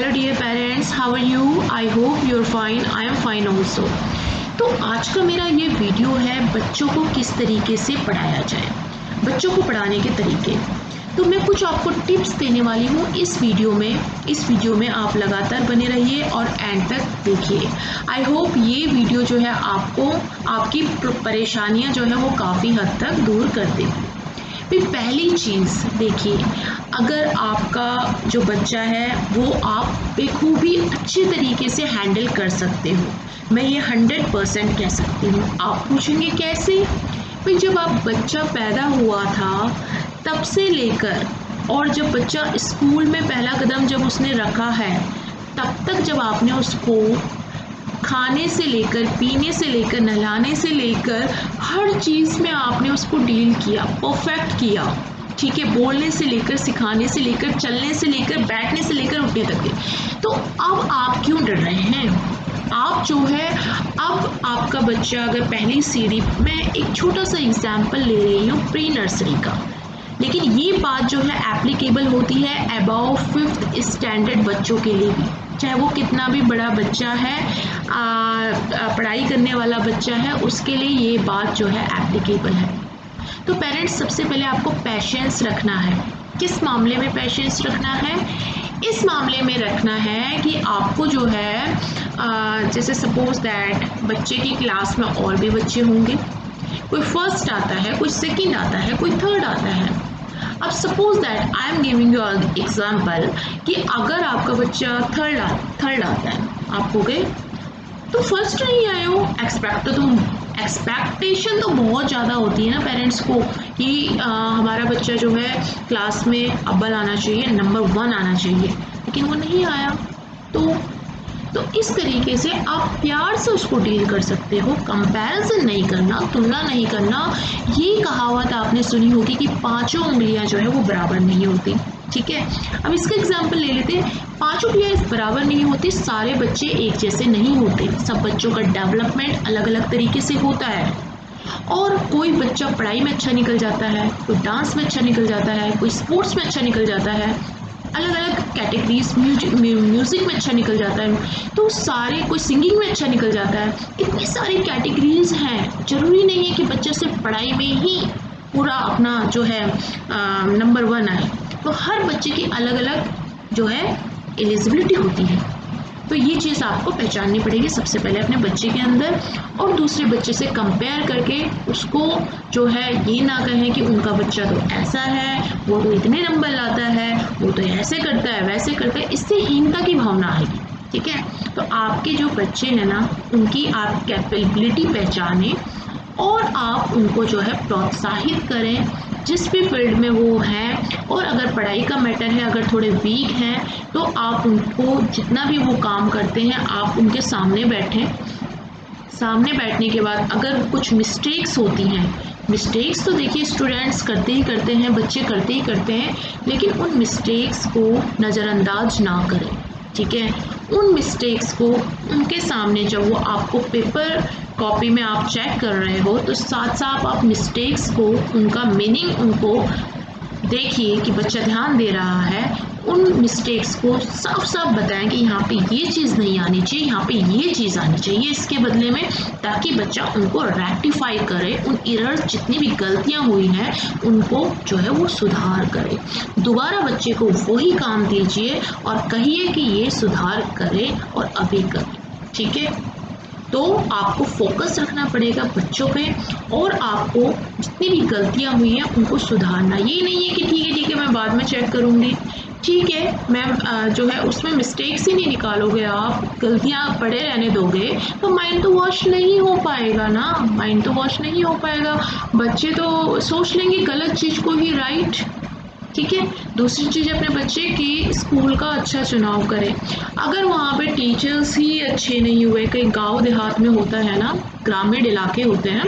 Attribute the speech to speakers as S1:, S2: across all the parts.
S1: Hello dear parents, how are you? I hope you are fine. I am fine also. तो आज का मेरा ये वीडियो है बच्चों को किस तरीके से पढ़ाया जाए, बच्चों को पढ़ाने के तरीके। तो मैं कुछ आपको टिप्स देने वाली हूँ इस वीडियो में आप लगातार बने रहिए और एंड तक देखिए। आई होप ये वीडियो जो है आपको आपकी परेशानियाँ जो है वो काफ़ी हद तक दूर कर देगी। फिर पहली चीज़ देखिए, अगर आपका जो बच्चा है वो आप बखूबी अच्छे तरीके से हैंडल कर सकते हो, मैं ये 100% कह सकती हूँ। आप पूछेंगे कैसे? फिर जब आप बच्चा पैदा हुआ था तब से लेकर और जब बच्चा स्कूल में पहला कदम जब उसने रखा है तब तक, जब आपने उसको खाने से लेकर, पीने से लेकर, नहलाने से लेकर हर चीज़ में आपने उसको डील किया, परफेक्ट किया, ठीक है। बोलने से लेकर, सिखाने से लेकर, चलने से लेकर, बैठने से लेकर उठने तक के। तो अब आप क्यों डर रहे हैं? आप जो है, अब आपका बच्चा अगर पहली सीढ़ी, मैं एक छोटा सा एग्जाम्पल ले रही हूँ प्री नर्सरी का, लेकिन ये बात जो है एप्लीकेबल होती है अबाउ 5th स्टैंडर्ड बच्चों के लिए भी, चाहे वो कितना भी बड़ा बच्चा है, पढ़ाई करने वाला बच्चा है, उसके लिए ये बात जो है एप्लीकेबल है। तो पेरेंट्स, सबसे पहले आपको पेशेंस रखना है। किस मामले में पेशेंस रखना है? इस मामले में रखना है कि आपको जो है, जैसे सपोज दैट बच्चे की क्लास में और भी बच्चे होंगे, कोई फर्स्ट आता है, कोई सेकंड आता है, कोई थर्ड आता है। अब suppose that I am giving you example कि अगर आपका बच्चा थर्ड आता है, आप हो गए तो फर्स्ट नहीं आए हो, एक्सपेक्टेशन तो बहुत ज़्यादा होती है ना पेरेंट्स को कि हमारा बच्चा जो है क्लास में अव्वल आना चाहिए, नंबर 1 आना चाहिए, लेकिन वो नहीं आया। तो इस तरीके से आप प्यार से उसको डील कर सकते हो। कंपैरिजन नहीं करना, तुलना नहीं करना। ये कहावत आपने सुनी होगी कि 5 उंगलियां जो है वो बराबर नहीं होती, ठीक है। अब इसका एग्जाम्पल ले लेते हैं। 5 उंगलियां बराबर नहीं होती, सारे बच्चे एक जैसे नहीं होते, सब बच्चों का डेवलपमेंट अलग अलग तरीके से होता है। और कोई बच्चा पढ़ाई में अच्छा निकल जाता है, कोई डांस में अच्छा निकल जाता है, कोई स्पोर्ट्स में अच्छा निकल जाता है, अलग अलग कैटेगरीज, म्यूजिक में अच्छा निकल जाता है, तो सारे, कोई सिंगिंग में अच्छा निकल जाता है। इतनी सारी कैटेगरीज हैं, जरूरी नहीं है कि बच्चा सिर्फ पढ़ाई में ही पूरा अपना जो है नंबर 1 आए। तो हर बच्चे की अलग अलग जो है एलिजिबिलिटी होती है। तो ये चीज़ आपको पहचाननी पड़ेगी सबसे पहले अपने बच्चे के अंदर, और दूसरे बच्चे से कंपेयर करके उसको जो है ये ना कहें कि उनका बच्चा तो ऐसा है, वो तो इतने नंबर लाता है, वो तो ऐसे करता है, वैसे करता है। इससे हीनता की भावना आएगी, ठीक है। तो आपके जो बच्चे हैं ना, उनकी आप कैपेबिलिटी पहचानें और आप उनको जो है प्रोत्साहित करें जिस भी फील्ड में वो हैं। और अगर पढ़ाई का मैटर है, अगर थोड़े वीक हैं, तो आप उनको जितना भी वो काम करते हैं, आप उनके सामने बैठें। सामने बैठने के बाद अगर कुछ मिस्टेक्स होती हैं, मिस्टेक्स तो देखिए स्टूडेंट्स करते ही करते हैं, बच्चे करते ही करते हैं, लेकिन उन मिस्टेक्स को नज़रअंदाज ना करें, ठीक है। उन मिस्टेक्स को उनके सामने, जब वो आपको पेपर कॉपी में आप चेक कर रहे हो, तो साथ साथ आप मिस्टेक्स को, उनका मीनिंग उनको देखिए कि बच्चा ध्यान दे रहा है। उन मिस्टेक्स को साफ साफ बताएं कि यहाँ पे ये चीज़ नहीं आनी चाहिए, यहाँ पे ये चीज़ आनी चाहिए इसके बदले में, ताकि बच्चा उनको रेक्टिफाई करे, उन एरर्स, जितनी भी गलतियाँ हुई हैं उनको जो है वो सुधार करे। दोबारा बच्चे को वही काम दीजिए और कहिए कि ये सुधार करे और अभी करे, ठीक है। तो आपको फोकस रखना पड़ेगा बच्चों पे, और आपको जितनी भी गलतियां हुई हैं उनको सुधारना। ये नहीं है कि ठीक है मैं बाद में चेक करूँगी, ठीक है मैम, जो है उसमें मिस्टेक्स ही नहीं निकालोगे, आप गलतियां पड़े रहने दोगे, तो माइंड तो वॉश नहीं हो पाएगा ना, माइंड तो वॉश नहीं हो पाएगा। बच्चे तो सोच लेंगे गलत चीज़ को ही राइट, ठीक है। दूसरी चीज़, अपने बच्चे की स्कूल का अच्छा चुनाव करें। अगर वहाँ पे टीचर्स ही अच्छे नहीं हुए, कहीं गांव देहात में होता है ना, ग्रामीण इलाके होते हैं,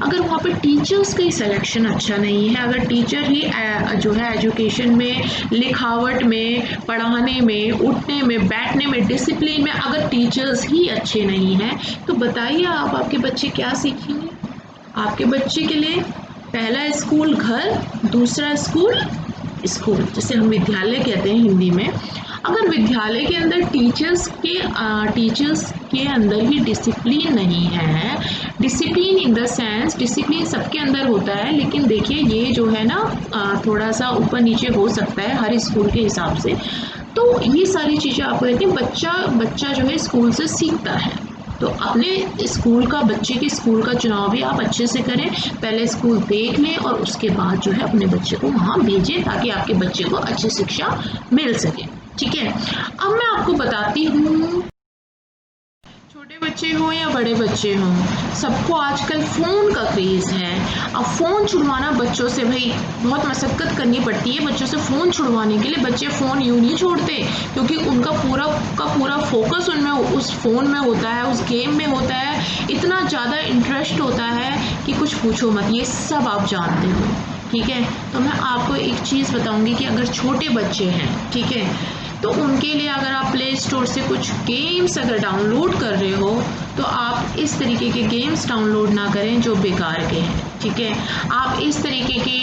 S1: अगर वहाँ पे टीचर्स का ही सिलेक्शन अच्छा नहीं है, अगर टीचर ही जो है एजुकेशन में, लिखावट में, पढ़ाने में, उठने में, बैठने में, डिसिप्लिन में, अगर टीचर्स ही अच्छे नहीं हैं, तो बताइए आप, आपके बच्चे क्या सीखेंगे? आपके बच्चे के लिए पहला स्कूल घर, दूसरा स्कूल, जिसे हम विद्यालय कहते हैं हिंदी में, अगर विद्यालय के अंदर टीचर्स के अंदर ही डिसिप्लिन नहीं है, discipline in the sense, discipline सबके अंदर होता है, लेकिन देखिए ये जो है ना थोड़ा सा ऊपर नीचे हो सकता है हर स्कूल के हिसाब से। तो ये सारी चीज़ें आपको कहते हैं, बच्चा जो है स्कूल से सीखता है। तो अपने स्कूल का, बच्चे के स्कूल का चुनाव भी आप अच्छे से करें, पहले स्कूल देख लें और उसके बाद जो है अपने बच्चे को वहाँ भेजें ताकि आपके बच्चे को अच्छी शिक्षा मिल सके। ठीक है, अब मैं आपको बताती हूँ, छोटे बच्चे हों या बड़े बच्चे हों, सबको आजकल फ़ोन का क्रेज़ है। अब फ़ोन छुड़वाना बच्चों से, भाई बहुत मशक्क़त करनी पड़ती है बच्चों से फ़ोन छुड़वाने के लिए। बच्चे फ़ोन यूँ नहीं छोड़ते, क्योंकि उनका पूरा फोकस उनमें, उस फ़ोन में होता है, उस गेम में होता है, इतना ज़्यादा इंटरेस्ट होता है कि कुछ पूछो मत। ये सब आप जानते हो, ठीक है। तो मैं आपको एक चीज़ बताऊँगी कि अगर छोटे बच्चे हैं, ठीक है, तो उनके लिए अगर आप प्ले स्टोर से कुछ गेम्स अगर डाउनलोड कर रहे हो, तो आप इस तरीके के गेम्स डाउनलोड ना करें जो बेकार के हैं, ठीक है। आप इस तरीके के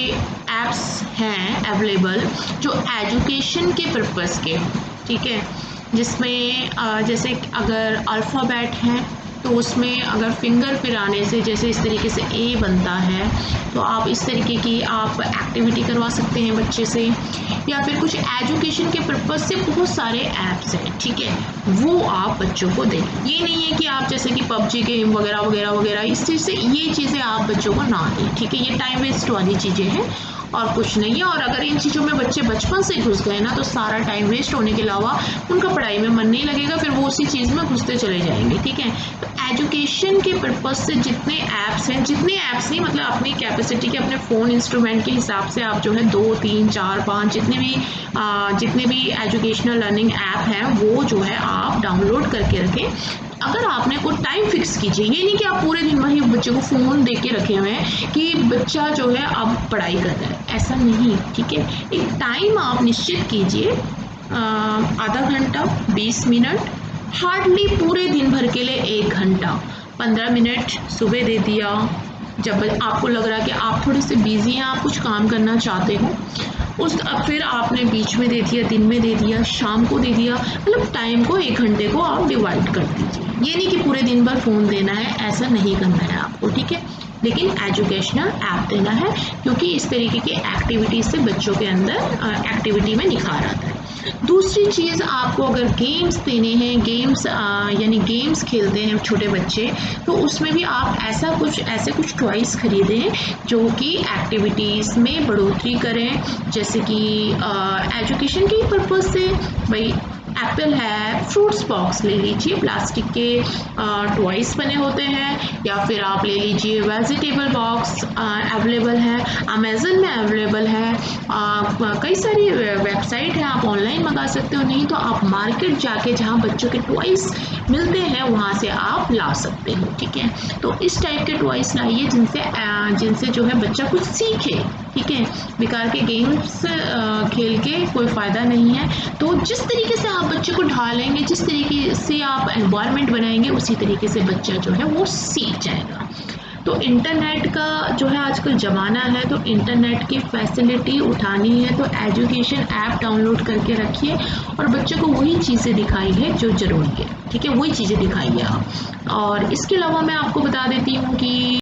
S1: ऐप्स हैं अवेलेबल जो एजुकेशन के पर्पज़ के, ठीक है, जिसमें जैसे अगर अल्फ़ाबेट हैं तो उसमें अगर फिंगर फिराने से जैसे इस तरीके से ए बनता है, तो आप इस तरीके की आप एक्टिविटी करवा सकते हैं बच्चे से। या फिर कुछ एजुकेशन के पर्पज़ से बहुत सारे ऐप्स हैं, ठीक है, वो आप बच्चों को दें। ये नहीं है कि आप जैसे कि पबजी गेम वगैरह वगैरह वगैरह, इस चीज़ से, ये चीज़ें आप बच्चों को ना दें, ठीक है। ये टाइम वेस्ट वाली चीज़ें हैं और कुछ नहीं है। और अगर इन चीज़ों में बच्चे बचपन से घुस गए ना, तो सारा टाइम वेस्ट होने के अलावा उनका पढ़ाई में मन नहीं लगेगा, फिर वो उसी चीज़ में घुसते चले जाएंगे, ठीक है। तो एजुकेशन के पर्पज़ से जितने ऐप्स हैं, जितने ऐप्स नहीं मतलब अपनी कैपेसिटी के, अपने फ़ोन इंस्ट्रूमेंट के हिसाब से आप जो है 2, 3, 4, 5 जितने भी एजुकेशनल लर्निंग ऐप हैं वो जो है आप डाउनलोड करके रखें। अगर आपने कोई टाइम फिक्स कीजिए, ये नहीं कि आप पूरे दिन वही बच्चे को फ़ोन दे के रखे हुए हैं कि बच्चा जो है अब पढ़ाई कर रहा है, ऐसा नहीं, ठीक है। एक टाइम आप निश्चित कीजिए, आधा घंटा, 20 मिनट, हार्डली पूरे दिन भर के लिए 1 घंटा, 15 मिनट सुबह दे दिया, जब आपको लग रहा है कि आप थोड़े से बिजी हैं, आप कुछ काम करना चाहते हो, फिर आपने बीच में दे दिया, दिन में दे दिया, शाम को दे दिया, मतलब टाइम को 1 घंटे को आप डिवाइड कर दीजिए। ये नहीं कि पूरे दिन भर फ़ोन देना है, ऐसा नहीं करना है आपको, ठीक है। लेकिन एजुकेशनल ऐप देना है, क्योंकि इस तरीके की एक्टिविटीज़ से बच्चों के अंदर एक्टिविटी में निखार आता है। दूसरी चीज़, आपको अगर गेम्स देने हैं, गेम्स यानी गेम्स खेलते हैं छोटे बच्चे, तो उसमें भी आप ऐसे कुछ टॉयज़ खरीदें जो कि एक्टिविटीज़ में बढ़ोतरी करें, जैसे कि एजुकेशन के पर्पज़ से, भाई एप्पल है, फ्रूट्स बॉक्स ले लीजिए, प्लास्टिक के टॉयज़ बने होते हैं, या फिर आप ले लीजिए वेजिटेबल बॉक्स, अवेलेबल है, अमेज़न में अवेलेबल है, कई सारी वेबसाइट है, आप ऑनलाइन मंगा सकते हो, नहीं तो आप मार्केट जाके जहाँ बच्चों के टॉयज़ मिलते हैं वहाँ से आप ला सकते हो, ठीक है। तो इस टाइप के टॉयज़ लाइए जिनसे जो है बच्चा कुछ सीखे, ठीक है। बेकार के गेम्स खेल के कोई फ़ायदा नहीं है। तो जिस तरीके से आप बच्चे को ढालेंगे, जिस तरीके से आप एनवायरनमेंट बनाएंगे, उसी तरीके से बच्चा जो है वो सीख जाएगा। तो इंटरनेट का जो है आजकल ज़माना है, तो इंटरनेट की फैसिलिटी उठानी है तो एजुकेशन ऐप डाउनलोड करके रखिए और बच्चों को वही चीज़ें दिखाइए जो ज़रूरी है, ठीक है, वही चीज़ें दिखाइए आप। और इसके अलावा मैं आपको बता देती हूँ कि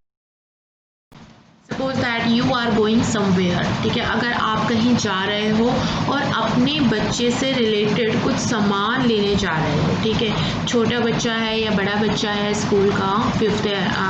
S1: suppose that you are going somewhere, ठीक है, अगर आप कहीं जा रहे हो और अपने बच्चे से रिलेटेड कुछ सामान लेने जा रहे हो, ठीक है, छोटा बच्चा है या बड़ा बच्चा है स्कूल का,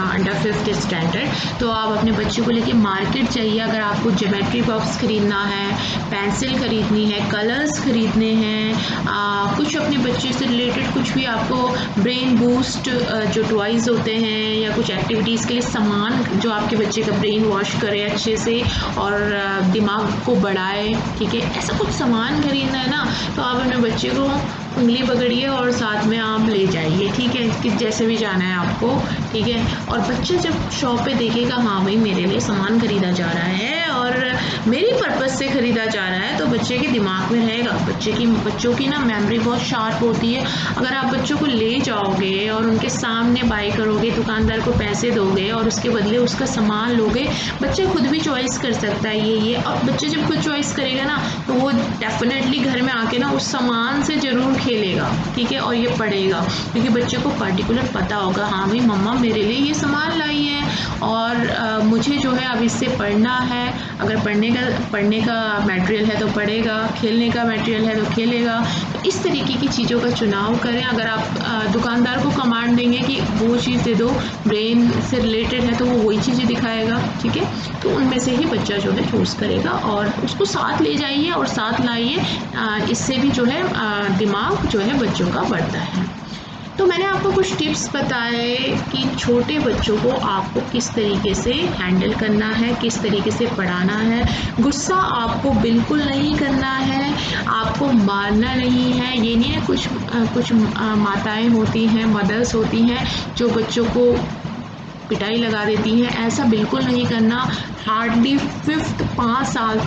S1: अंडर 5th स्टैंडर्ड, तो आप अपने बच्चे को लेके मार्केट जाइए। अगर आपको ज्योमेट्री बॉक्स खरीदना है, पेंसिल खरीदनी है, कलर्स खरीदने हैं, कुछ अपने बच्चे से रिलेटेड कुछ भी आपको ब्रेन बूस्ट जो टॉयज़ होते हैं या कुछ एक्टिविटीज़ के लिए सामान जो आपके बच्चे का ब्रेन वॉश करे अच्छे से और दिमाग को बढ़ाए, ठीक है, ऐसा कुछ सामान खरीदना है ना, तो आप अपने बच्चे को उंगली पकड़िए और साथ में आप ले जाइए, ठीक है, कि जैसे भी जाना है आपको, ठीक है। और बच्चा जब शॉप पे देखेगा हाँ भाई मेरे लिए सामान खरीदा जा रहा है और और मेरी पर्पज़ से ख़रीदा जा रहा है तो बच्चे के दिमाग में रहेगा। बच्चों की ना मेमोरी बहुत शार्प होती है। अगर आप बच्चों को ले जाओगे और उनके सामने बाय करोगे, दुकानदार को पैसे दोगे और उसके बदले उसका सामान लोगे, बच्चा खुद भी चॉइस कर सकता है ये और बच्चा जब खुद चॉइस करेगा ना तो वो डेफिनेटली घर में आके ना उस सामान से ज़रूर खेलेगा, ठीक है, और ये पढ़ेगा, क्योंकि बच्चे को पर्टिकुलर पता होगा हाँ भाई मम्मा मेरे लिए ये सामान लाई है और मुझे जो है अब इससे पढ़ना है। अगर पढ़ने का मटेरियल है तो पढ़ेगा, खेलने का मटेरियल है तो खेलेगा। तो इस तरीके की चीज़ों का चुनाव करें। अगर आप दुकानदार को कमांड देंगे कि वो चीज़ दे दो, ब्रेन से रिलेटेड है तो वो वही चीज़ें दिखाएगा, ठीक है। तो उनमें से ही बच्चा जो है चूज़ करेगा और उसको साथ ले जाइए और साथ लाइए, इससे भी जो है दिमाग जो है बच्चों का बढ़ता है। तो मैंने आपको कुछ टिप्स बताए कि छोटे बच्चों को आपको किस तरीके से हैंडल करना है, किस तरीके से पढ़ाना है। गुस्सा आपको बिल्कुल नहीं करना है, आपको मारना नहीं है। ये नहीं है कुछ माताएं होती हैं, मदर्स होती हैं जो बच्चों को पिटाई लगा देती हैं, ऐसा बिल्कुल नहीं करना। हार्डली 5 साल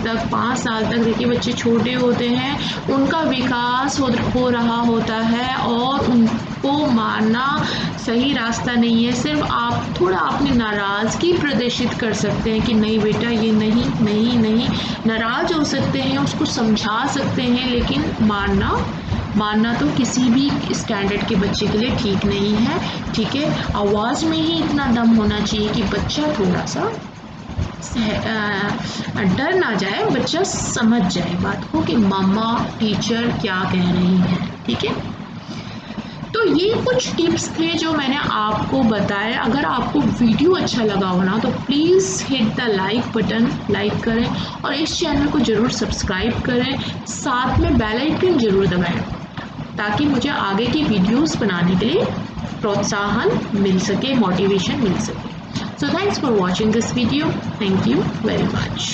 S1: तक देखिए बच्चे छोटे होते हैं, उनका विकास हो रहा होता है और उनको मारना सही रास्ता नहीं है। सिर्फ आप थोड़ा अपनी नाराज़गी प्रदर्शित कर सकते हैं कि नहीं बेटा ये नहीं, नाराज़ हो सकते हैं, उसको समझा सकते हैं, लेकिन मारना तो किसी भी स्टैंडर्ड के बच्चे के लिए ठीक नहीं है, ठीक है। आवाज़ में ही इतना दम होना चाहिए कि बच्चा थोड़ा सा डर ना जाए, बच्चा समझ जाए बात को कि मम्मा टीचर क्या कह रही है, ठीक है। तो ये कुछ टिप्स थे जो मैंने आपको बताए। अगर आपको वीडियो अच्छा लगा हो ना तो please hit the like button, like करें और इस चैनल को ज़रूर सब्सक्राइब करें, साथ में बेल आइकन ज़रूर दबाएं ताकि मुझे आगे की वीडियोस बनाने के लिए प्रोत्साहन मिल सके, मोटिवेशन मिल सके। So thanks for watching this video. Thank you very much.